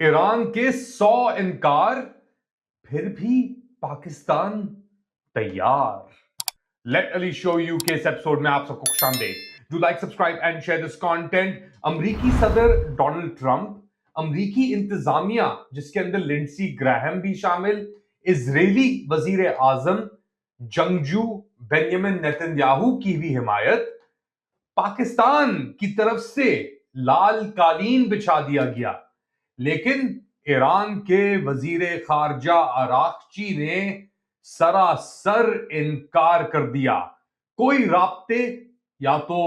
Iran के 100 इनकार, फिर भी पाकिस्तान तैयार। लेट अली शो यू के इस एपिसोड में आप सबको खुशामदीद। Do like, subscribe and share this content. अमरीकी सदर डोनाल्ड ट्रंप, अमरीकी इंतजामिया जिसके अंदर लिंडसी ग्राहम भी शामिल, इजरायली वजीर आजम जंगजू बेंजामिन नेतन्याहू की भी हिमायत, पाकिस्तान की तरफ से लाल कालीन बिछा दिया गया। लेकिन ईरान के वजीर खारजा अरागची ने सरासर इनकार कर दिया। कोई राब्ते या तो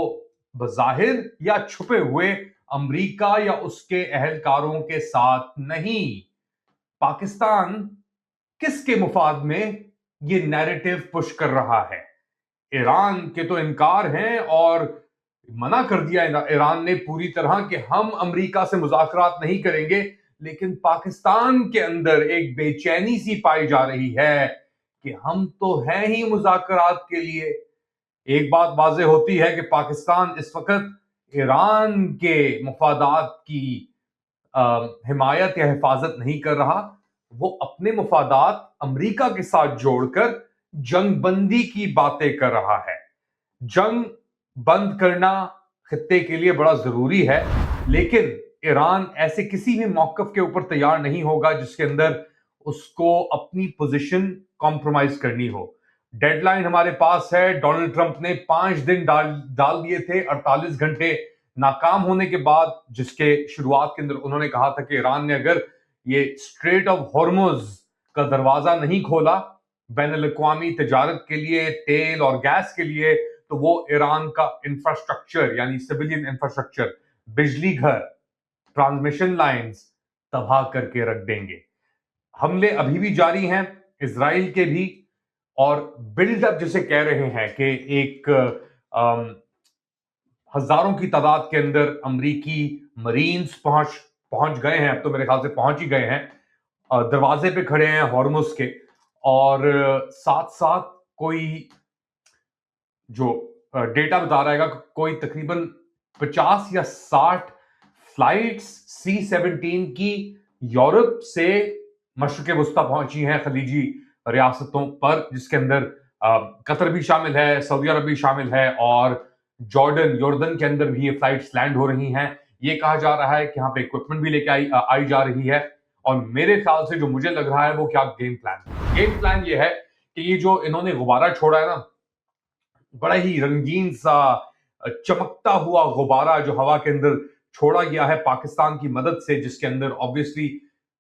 बज़ाहिर या छुपे हुए अमेरिका या उसके अहलकारों के साथ नहीं। पाकिस्तान किसके मुफाद में ये नैरेटिव पुश कर रहा है? ईरान के तो इनकार हैं और मना कर दिया ईरान ने पूरी तरह कि हम अमेरिका से मुज़ाकरात नहीं करेंगे। लेकिन पाकिस्तान के अंदर एक बेचैनी सी पाई जा रही है कि हम तो हैं ही मुज़ाकरात के लिए। एक बात वाज़ेह होती है कि पाकिस्तान इस वक्त ईरान के मुफादात की हिमायत या हिफाजत नहीं कर रहा। वो अपने मुफादात अमेरिका के साथ जोड़कर जंग बंदी की बातें कर रहा है। जंग बंद करना खित्ते के लिए बड़ा जरूरी है, लेकिन ईरान ऐसे किसी भी मौकफ के ऊपर तैयार नहीं होगा जिसके अंदर उसको अपनी पोजीशन कॉम्प्रोमाइज करनी हो। डेडलाइन हमारे पास है। डोनाल्ड ट्रंप ने 5 दिन डाल दिए थे, 48 घंटे नाकाम होने के बाद, जिसके शुरुआत के अंदर उन्होंने कहा था कि ईरान ने अगर ये स्ट्रेट ऑफ हॉर्मुज का दरवाजा नहीं खोला बैनुल-अक़वामी तजारत के लिए, तेल और गैस के लिए, तो वो ईरान का इंफ्रास्ट्रक्चर यानी सिविलियन इंफ्रास्ट्रक्चर, बिजली घर, ट्रांसमिशन लाइंस तबाह करके रख देंगे। हमले अभी भी जारी हैं, इजराइल के भी, और बिल्डअप जिसे कह रहे हैं कि एक हजारों की तादाद के अंदर अमरीकी मरीन्स पहुंच गए हैं। अब तो मेरे ख्याल से पहुंच ही गए हैं, दरवाजे पे खड़े हैं हॉर्मुज के। और साथ साथ कोई जो डेटा बता रहा है, कोई तकरीबन 50 या 60 फ्लाइट्स C-17 की यूरोप से मशरिक़ वस्ता पहुंची हैं खलीजी रियासतों पर, जिसके अंदर कतर भी शामिल है, सऊदी अरब भी शामिल है, और यॉर्डन के अंदर भी ये फ्लाइट्स लैंड हो रही हैं। ये कहा जा रहा है कि यहाँ पे इक्विपमेंट भी लेके आई जा रही है। और मेरे ख्याल से जो मुझे लग रहा है वो क्या गेम प्लान ये है कि ये जो इन्होंने गुब्बारा छोड़ा है ना, बड़ा ही रंगीन सा चमकता हुआ गुब्बारा जो हवा के अंदर छोड़ा गया है पाकिस्तान की मदद से, जिसके अंदर ऑब्वियसली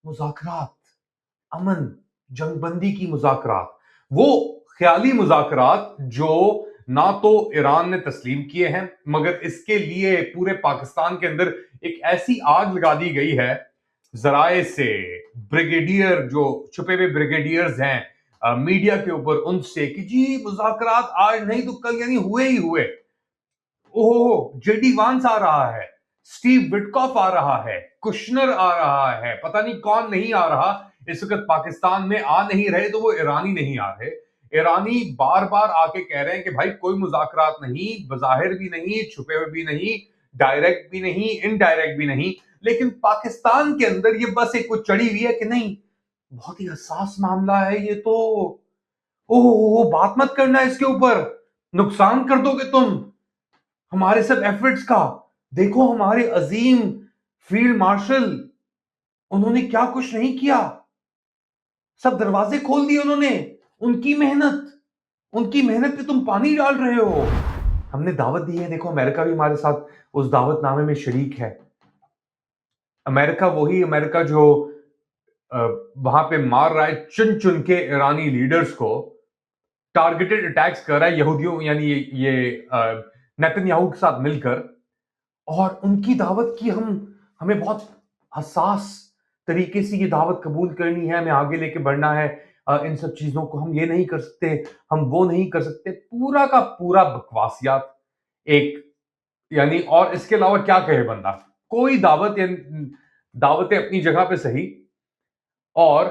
मुज़ाकरात, अमन, जंगबंदी की मुज़ाकरात, वो ख्याली मुज़ाकरात जो ना तो ईरान ने तस्लीम किए हैं, मगर इसके लिए पूरे पाकिस्तान के अंदर एक ऐसी आग लगा दी गई है जराए से, ब्रिगेडियर जो छुपे हुए ब्रिगेडियर्स हैं मीडिया के ऊपर, उनसे कि जी मुज़ाकरात आज नहीं तो कल यानी हुए ही हुए। ओहो, जेडी वांस आ रहा है, स्टीव विटकॉफ आ रहा है, कुशनर आ रहा है, पता नहीं कौन नहीं आ रहा। इस वक्त पाकिस्तान में आ नहीं रहे तो वो ईरानी नहीं आ रहे। ईरानी बार बार आके कह रहे हैं कि भाई कोई मुज़ाकरात नहीं, बज़ाहिर भी नहीं, छुपे हुए भी नहीं, डायरेक्ट भी नहीं, इनडायरेक्ट भी नहीं। लेकिन पाकिस्तान के अंदर ये बस एक कुछ चढ़ी हुई है कि नहीं, बहुत ही हसास मामला है ये तो, ओहो बात मत करना इसके ऊपर, नुकसान कर दोगे तुम हमारे सब एफर्ट्स का। देखो हमारे अजीम फील्ड मार्शल, उन्होंने क्या कुछ नहीं किया, सब दरवाजे खोल दिए उन्होंने। उनकी मेहनत पे तुम पानी डाल रहे हो। हमने दावत दी है, देखो अमेरिका भी हमारे साथ उस दावतनामे में शरीक है। वही अमेरिका जो वहां पे मार रहा है चुन चुन के ईरानी लीडर्स को, टारगेटेड अटैक्स कर रहा है यहूदियों यानी ये नेतन्याहू के साथ मिलकर। और उनकी दावत की हमें बहुत हसास तरीके से ये दावत कबूल करनी है, हमें आगे लेके बढ़ना है। इन सब चीजों को हम ये नहीं कर सकते, हम वो नहीं कर सकते, पूरा का पूरा बकवासियात एक, यानी और इसके अलावा क्या कहे बंदा। कोई दावतें अपनी जगह पे सही, और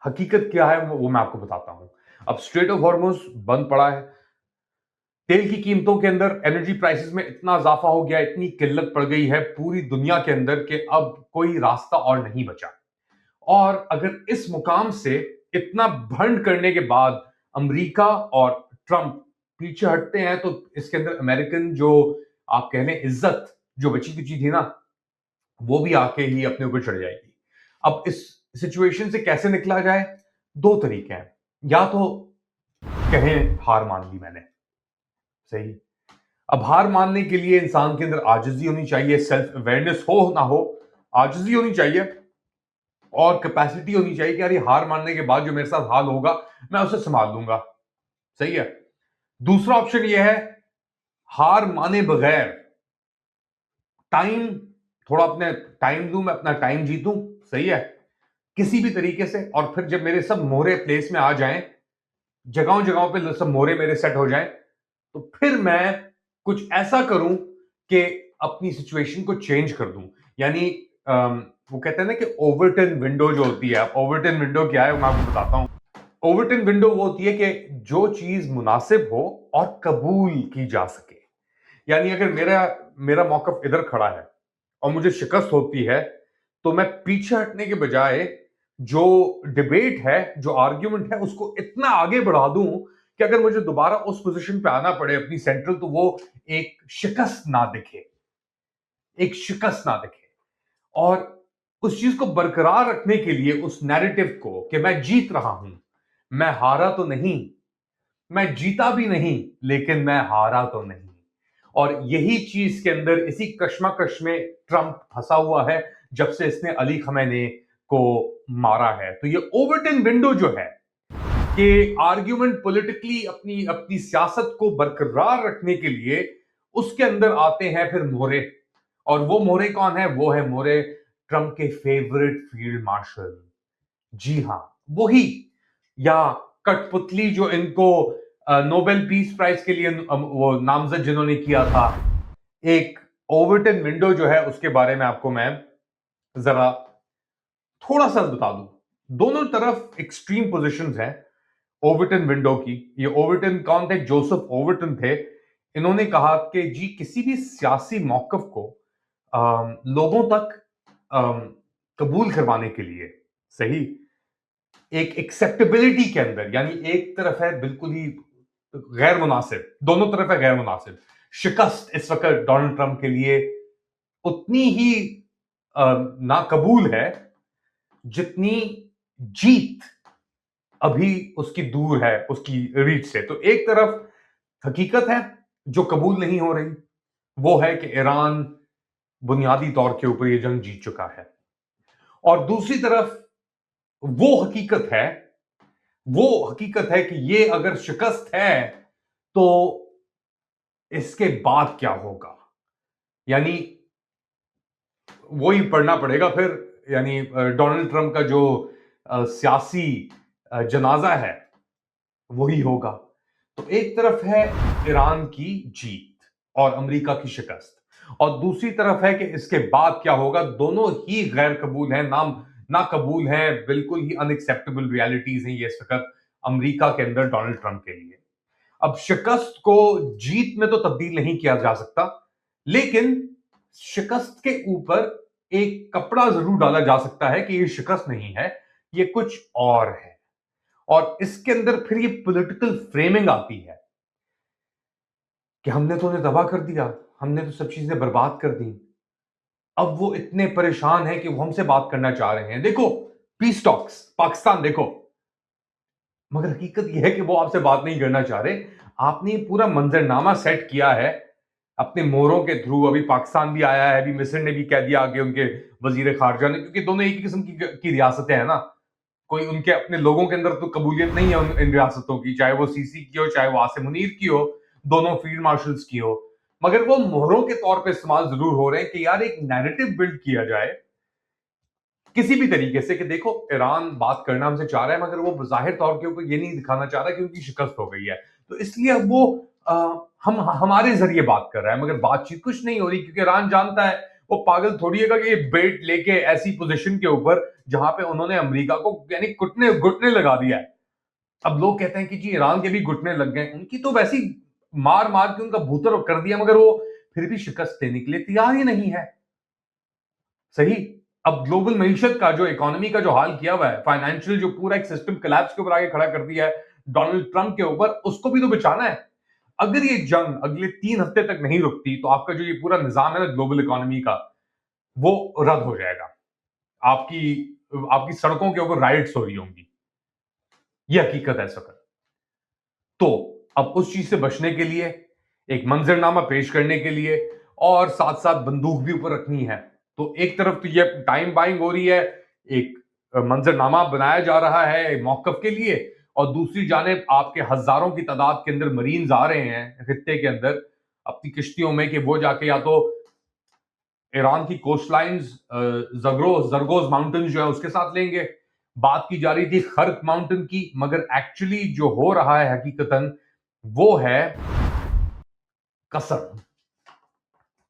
हकीकत क्या है वो मैं आपको बताता हूं। अब स्ट्रेट ऑफ हॉर्मुज बंद पड़ा है, तेल की कीमतों के अंदर, एनर्जी प्राइसेस में इतना इजाफा हो गया, इतनी किल्लत पड़ गई है पूरी दुनिया के अंदर कि अब कोई रास्ता और नहीं बचा। और अगर इस मुकाम से इतना भंड करने के बाद अमेरिका और ट्रंप पीछे हटते हैं, तो इसके अंदर अमेरिकन जो आप कह लें इज्जत जो बची कुची थी ना, वो भी आके ही अपने ऊपर चढ़ जाएगी। अब इस सिचुएशन से कैसे निकला जाए? दो तरीके हैं। या तो कहें हार मान ली मैंने, सही। अब हार मानने के लिए इंसान के अंदर आजिजी होनी चाहिए, सेल्फ अवेयरनेस हो ना हो, आजिजी होनी चाहिए और कैपेसिटी होनी चाहिए कि यार ये हार मानने के बाद जो मेरे साथ हाल होगा मैं उसे संभाल लूंगा, सही है। दूसरा ऑप्शन ये है हार माने बगैर टाइम, थोड़ा अपने टाइम दूं, मैं अपना टाइम जीतूं, सही है, किसी भी तरीके से। और फिर जब मेरे सब मोहरे प्लेस में आ जाएं, जगहों जगहों पे सब मोहरे मेरे सेट हो जाएं, तो फिर मैं कुछ ऐसा करूं कि अपनी सिचुएशन को चेंज कर दूं। यानी वो कहते हैं ना कि ओवरटन विंडो जो होती है, ओवरटन विंडो क्या है मैं आपको बताता हूं। ओवरटन विंडो वो होती है कि जो चीज मुनासिब हो और कबूल की जा सके। यानी अगर मेरा मेरा मौकफ इधर खड़ा है और मुझे शिकस्त होती है, तो मैं पीछे हटने के बजाय जो डिबेट है, जो आर्ग्यूमेंट है, उसको इतना आगे बढ़ा दूं कि अगर मुझे दोबारा उस पोजीशन पे आना पड़े अपनी सेंट्रल, तो वो एक शिकस्त ना दिखे, एक शिकस्त ना दिखे। और उस चीज को बरकरार रखने के लिए उस नैरेटिव को कि मैं जीत रहा हूं, मैं हारा तो नहीं, मैं जीता भी नहीं, लेकिन मैं हारा तो नहीं। और यही चीज के अंदर इसी कश्मकश में ट्रंप फंसा हुआ है जब से इसने अली खमेनी को मारा है। तो ये ओवरटन विंडो जो है कि आर्ग्यूमेंट पॉलिटिकली अपनी अपनी सियासत को बरकरार रखने के लिए उसके अंदर आते हैं फिर मोहरे। और वो मोहरे कौन है? वो है मोहरे ट्रंप के फेवरेट फील्ड मार्शल, जी हां वही, या कठपुतली जो इनको नोबेल पीस प्राइज के लिए वो नामजद जिन्होंने किया था। एक ओवरटन विंडो जो है उसके बारे में आपको मैं जरा थोड़ा सा बता दूं। दोनों तरफ एक्सट्रीम पोजीशंस हैं ओवरटन विंडो की। ये ओवरटन कौन थे? जोसेफ ओवरटन थे। इन्होंने कहा कि जी किसी भी सियासी मौकफ को लोगों तक कबूल करवाने के लिए, सही, एक एक्सेप्टेबिलिटी के अंदर, यानी एक तरफ है बिल्कुल ही गैर मुनासिब, दोनों तरफ है गैर मुनासिब। शिकस्त इस वक्त डोनाल्ड ट्रंप के लिए उतनी ही नाकबूल है जितनी जीत अभी उसकी दूर है उसकी रीच से। तो एक तरफ हकीकत है जो कबूल नहीं हो रही, वो है कि ईरान बुनियादी तौर के ऊपर ये जंग जीत चुका है। और दूसरी तरफ वो हकीकत है कि ये अगर शिकस्त है तो इसके बाद क्या होगा, यानी वही पढ़ना पड़ेगा फिर। यानी डोनाल्ड ट्रंप का जो सियासी जनाजा है वही होगा। तो एक तरफ है ईरान की जीत और अमेरिका की शिकस्त, और दूसरी तरफ है कि इसके बाद क्या होगा। दोनों ही गैर कबूल हैं, ना कबूल हैं, बिल्कुल ही अनएक्सेप्टेबल रियलिटीज हैं ये इस वक्त अमेरिका के अंदर डोनाल्ड ट्रंप के लिए। अब शिकस्त को जीत में तो तब्दील नहीं किया जा सकता, लेकिन शिकस्त के ऊपर एक कपड़ा जरूर डाला जा सकता है कि ये शिकस्त नहीं है, ये कुछ और है। और इसके अंदर फिर ये पॉलिटिकल फ्रेमिंग आती है कि हमने तो उन्हें तबाह कर दिया, हमने तो सब चीजें बर्बाद कर दी, अब वो इतने परेशान हैं कि वो हमसे बात करना चाह रहे हैं, देखो पीस टॉक्स पाकिस्तान देखो। मगर हकीकत यह है कि वो आपसे बात नहीं करना चाह रहे। आपने पूरा मंजरनामा सेट किया है अपने मोहरों के थ्रू। अभी पाकिस्तान भी आया है, अभी मिस्र ने भी कह दिया आगे उनके वजीर खारजा ने, क्योंकि दोनों एक ही किस्म की रियासतें हैं ना, कोई उनके अपने लोगों के अंदर तो कबूलियत नहीं है इन रियासतों की, चाहे वो सीसी की हो, चाहे वो आसिम मुनीर की हो, दोनों फील्ड मार्शल्स की हो। मगर वो मोहरों के तौर पे इस्तेमाल जरूर हो रहे हैं कि यार एक नैरेटिव बिल्ड किया जाए किसी भी तरीके से कि देखो ईरान बात करना हमसे चाह रहा है, मगर वो जाहिर तौर के ऊपर ये नहीं दिखाना चाह रहा कि उनकी शिकस्त हो गई है, तो इसलिए अब वो हम हमारे जरिए बात कर रहा है। मगर बातचीत कुछ नहीं हो रही, क्योंकि ईरान जानता है वो पागल थोड़ी है कि ये बेट लेके ऐसी पोजीशन के ऊपर जहां पे उन्होंने अमेरिका को यानी घुटने लगा दिया है। अब लोग कहते हैं कि जी ईरान के भी घुटने लग गए, उनकी तो वैसी मार मार के उनका भूतर कर दिया, मगर वो फिर भी शिकस्त देने के लिए तैयार ही नहीं है। सही। अब ग्लोबल मईशत का जो इकोनॉमी का जो हाल किया हुआ है, फाइनेंशियल जो पूरा एक सिस्टम कोलैप्स के ऊपर आगे खड़ा कर दिया है डोनाल्ड ट्रंप के ऊपर, उसको भी तो बचाना है। अगर ये जंग अगले 3 हफ्ते तक नहीं रुकती तो आपका जो ये पूरा निजाम है ना ग्लोबल इकोनॉमी का, वो रद्द हो जाएगा। आपकी आपकी सड़कों के ऊपर राइट्स हो रही होंगी। ये हकीकत है इस वक्त। तो अब उस चीज से बचने के लिए, एक मंजरनामा पेश करने के लिए, और साथ साथ बंदूक भी ऊपर रखनी है, तो एक तरफ तो ये टाइम बाइंग हो रही है, एक मंजरनामा बनाया जा रहा है मौकफ के लिए, और दूसरी जानिब आपके हजारों की तादाद के अंदर मरीन्स आ रहे हैं खित्ते के अंदर अपनी किश्तियों में, कि वो जाके या तो ईरान की कोस्ट लाइन्स जरगोज माउंटेन जो है उसके साथ लेंगे। बात की जा रही थी खर्क माउंटेन की, मगर एक्चुअली जो हो रहा है हकीकतन वो है कसम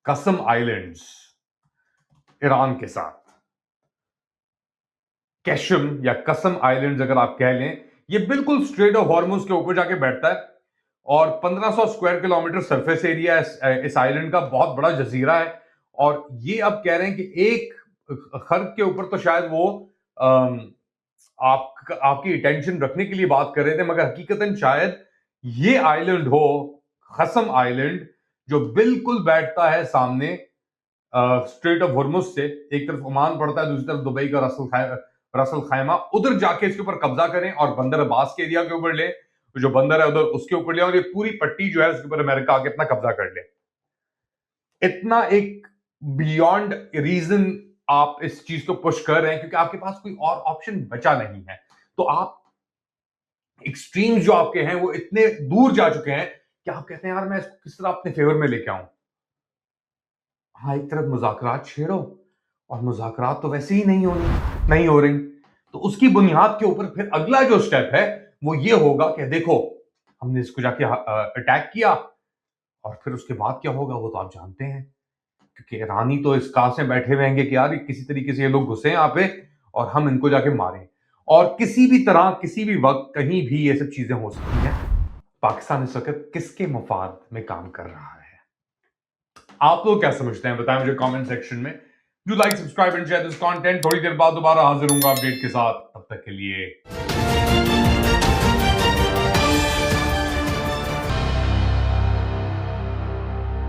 कसम आइलैंड्स ईरान के साथ। कैशम या कसम आइलैंड्स अगर आप कह लें, ये बिल्कुल स्ट्रेट ऑफ हॉर्मुज के ऊपर जाके बैठता है, और 1500 स्क्वायर किलोमीटर सरफेस एरिया इस आइलैंड का, बहुत बड़ा जजीरा है। और ये अब कह रहे हैं कि एक खर्क के ऊपर तो शायद वो आपकी अटेंशन रखने के लिए बात कर रहे थे, मगर हकीकतन शायद ये आइलैंड हो कसम आइलैंड, जो बिल्कुल बैठता है सामने स्ट्रेट ऑफ हॉर्मुज से। एक तरफ ओमान पड़ता है, दूसरी तरफ दुबई का रसल खैमा, उधर जाके इसके ऊपर कब्जा करें और बंदर अब्बास के एरिया के ऊपर ले, जो बंदर है उधर उसके ऊपर ले, और ये पूरी पट्टी जो है उसके ऊपर अमेरिका आके अपना कब्जा कर ले। इतना एक बियॉन्ड रीजन आप इस चीज को पुश कर रहे हैं, क्योंकि आपके पास कोई और ऑप्शन बचा नहीं है। तो आप एक्सट्रीम्स जो आपके हैं वो इतने दूर जा चुके हैं कि आप कहते हैं यार मैं इसको किस तरह अपने फेवर में लेके आऊं। हाँ, एक तरफ मुज़ाकरात छेड़ो, और मुज़ाकरात तो वैसे ही नहीं हो रही, तो उसकी बुनियाद के ऊपर फिर अगला जो स्टेप है वो ये होगा कि देखो हमने इसको जाके अटैक किया, और फिर उसके बाद क्या होगा वो तो आप जानते हैं, क्योंकि ईरानी तो इस कास में बैठे हुए हैं कि यार किसी तरीके से ये लोग घुसे यहाँ पे और हम इनको जाके मारें, और किसी भी तरह किसी भी वक्त कहीं भी ये सब चीजें हो सकती हैं। पाकिस्तान इस वक्त किसके मफाद में काम कर रहा है? आप लोग क्या समझते हैं बताएं मुझे कमेंट सेक्शन में। Do like, subscribe and share this content. थोड़ी देर बाद दोबारा हाजिर होऊंगा अपडेट के साथ, तब तक के लिए